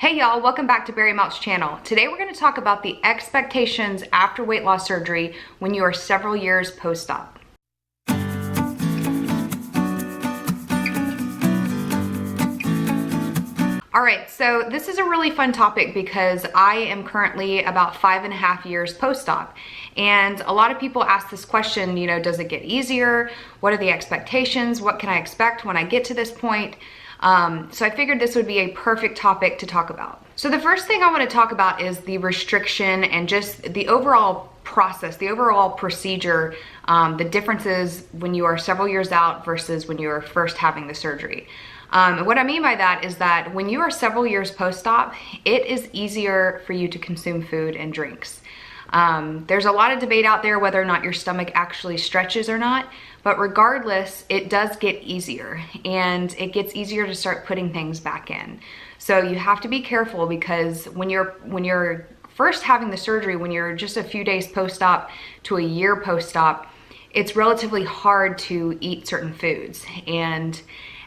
Hey y'all, welcome back to Barry Mouth's channel. Today we're going to talk about the expectations after weight loss surgery when you are several years post-op. All right, so this is a really fun topic because I am currently about 5.5 years post-op. And a lot of people ask this question, does it get easier? What are the expectations? What can I expect when I get to this point? So I figured this would be a perfect topic to talk about. So the first thing I want to talk about is the restriction and just the overall process, the overall procedure, the differences when you are several years out versus when you are first having the surgery. What I mean by that is that when you are several years post-op, it is easier for you to consume food and drinks. There's a lot of debate out there whether or not your stomach actually stretches or not, but regardless, it does get easier and it gets easier to start putting things back in. So you have to be careful because when you're first having the surgery, when you're just a few days post-op to a year post-op, it's relatively hard to eat certain foods. And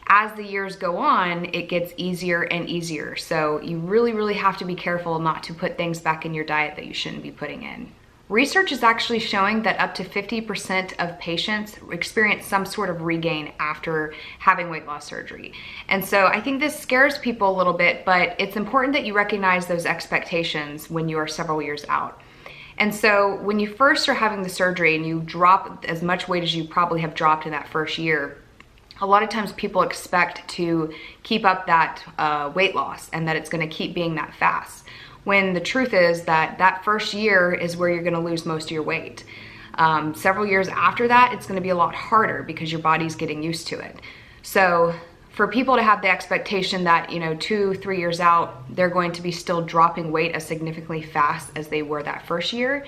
as the years go on, it gets easier and easier. So you really have to be careful not to put things back in your diet that you shouldn't be putting in. Research is actually showing that up to 50% of patients experience some sort of regain after having weight loss surgery. And so I think this scares people a little bit, but it's important that you recognize those expectations when you are several years out. And so when you first are having the surgery and you drop as much weight as you probably have dropped in that first year, a lot of times people expect to keep up that weight loss and that it's going to keep being that fast. When the truth is that that first year is where you're going to lose most of your weight. Several years after that, it's going to be a lot harder because your body's getting used to it. So for people to have the expectation that, 2-3 years out, they're going to be still dropping weight as significantly fast as they were that first year,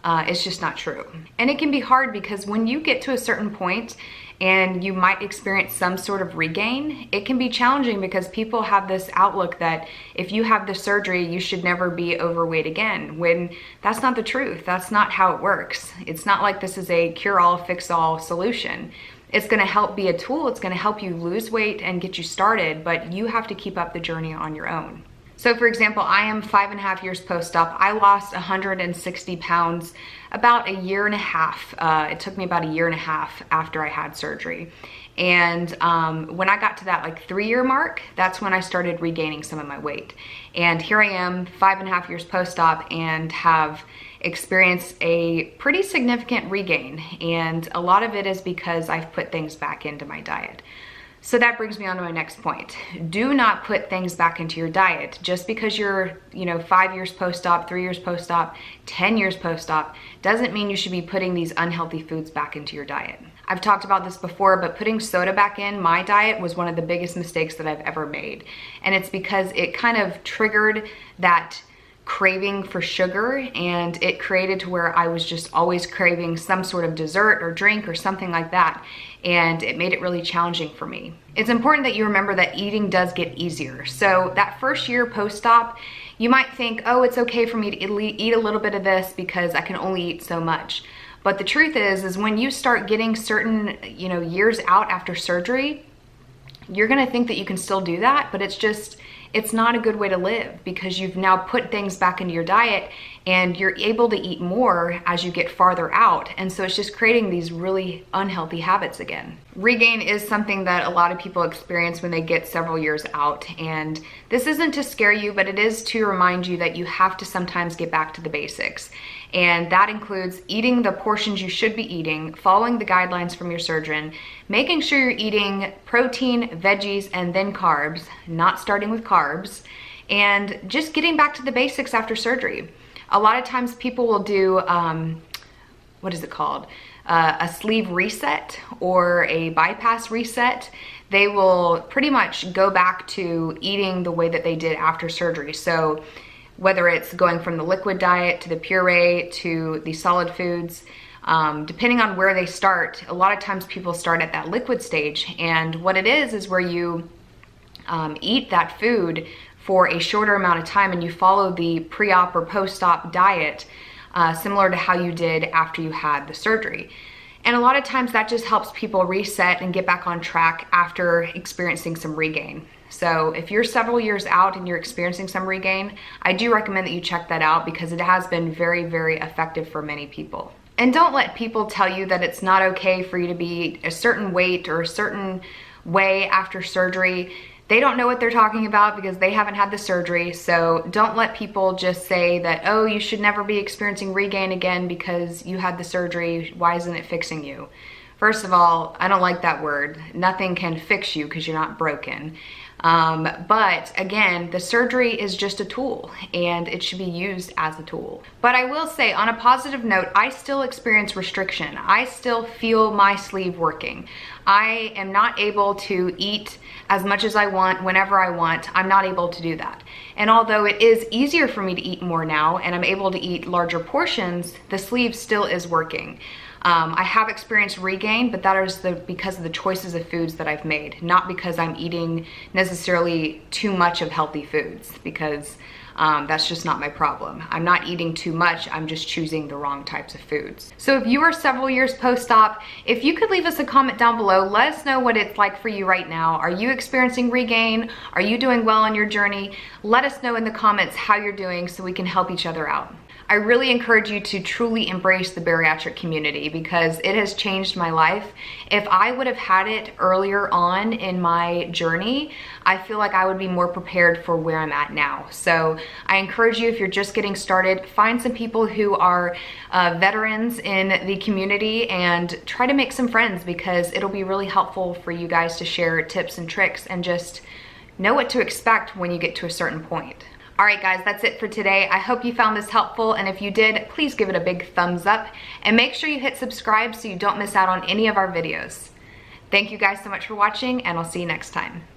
it's just not true. And it can be hard because when you get to a certain point and you might experience some sort of regain, it can be challenging because people have this outlook that if you have the surgery, you should never be overweight again, when that's not the truth. That's not how it works. It's not like this is a cure-all, fix-all solution. It's gonna help be a tool. It's gonna help you lose weight and get you started, but you have to keep up the journey on your own. So for example, I am 5.5 years post-op. I lost 160 pounds about a year and a half. It took me about a year and a half after I had surgery. And when I got to that 3-year mark, that's when I started regaining some of my weight. And here I am 5.5 years post-op and have experienced a pretty significant regain. And a lot of it is because I've put things back into my diet. So that brings me on to my next point. Do not put things back into your diet. Just because you're, 5 years post-op, 3 years post-op, 10 years post-op, doesn't mean you should be putting these unhealthy foods back into your diet. I've talked about this before, but putting soda back in my diet was one of the biggest mistakes that I've ever made. And it's because it kind of triggered that craving for sugar, and it created to where I was just always craving some sort of dessert or drink or something like that, and it made it really challenging for me. It's important that you remember that eating does get easier. So that first year post-op, you might think, oh, it's okay for me to eat a little bit of this because I can only eat so much. But the truth is when you start getting certain, years out after surgery, you're gonna think that you can still do that, but it's not a good way to live because you've now put things back into your diet and you're able to eat more as you get farther out. And so it's just creating these really unhealthy habits again. Regain is something that a lot of people experience when they get several years out. And this isn't to scare you, but it is to remind you that you have to sometimes get back to the basics. And that includes eating the portions you should be eating, following the guidelines from your surgeon, making sure you're eating protein, veggies, and then carbs, not starting with carbs, and just getting back to the basics after surgery. A lot of times people will do, what is it called? A sleeve reset or a bypass reset. They will pretty much go back to eating the way that they did after surgery. So whether it's going from the liquid diet to the puree to the solid foods, depending on where they start, a lot of times people start at that liquid stage. And what it is where you eat that food for a shorter amount of time and you follow the pre-op or post-op diet, similar to how you did after you had the surgery. And a lot of times that just helps people reset and get back on track after experiencing some regain. So if you're several years out and you're experiencing some regain, I do recommend that you check that out because it has been very, very effective for many people. And don't let people tell you that it's not okay for you to be a certain weight or a certain way after surgery. They don't know what they're talking about because they haven't had the surgery. So don't let people just say that, oh, you should never be experiencing regain again because you had the surgery. Why isn't it fixing you? First of all, I don't like that word. Nothing can fix you because you're not broken. But again, the surgery is just a tool and it should be used as a tool. But I will say, on a positive note, I still experience restriction. I still feel my sleeve working. I am not able to eat as much as I want whenever I want. I'm not able to do that. And although it is easier for me to eat more now and I'm able to eat larger portions, the sleeve still is working. I have experienced regain, but that is because of the choices of foods that I've made, not because I'm eating necessarily too much of healthy foods, because that's just not my problem. I'm not eating too much, I'm just choosing the wrong types of foods. So if you are several years post-op, if you could leave us a comment down below, let us know what it's like for you right now. Are you experiencing regain? Are you doing well on your journey? Let us know in the comments how you're doing so we can help each other out. I really encourage you to truly embrace the bariatric community because it has changed my life. If I would have had it earlier on in my journey, I feel like I would be more prepared for where I'm at now. So I encourage you, if you're just getting started, find some people who are veterans in the community and try to make some friends because it'll be really helpful for you guys to share tips and tricks and just know what to expect when you get to a certain point. All right, guys, that's it for today. I hope you found this helpful, and if you did, please give it a big thumbs up, and make sure you hit subscribe so you don't miss out on any of our videos. Thank you guys so much for watching, and I'll see you next time.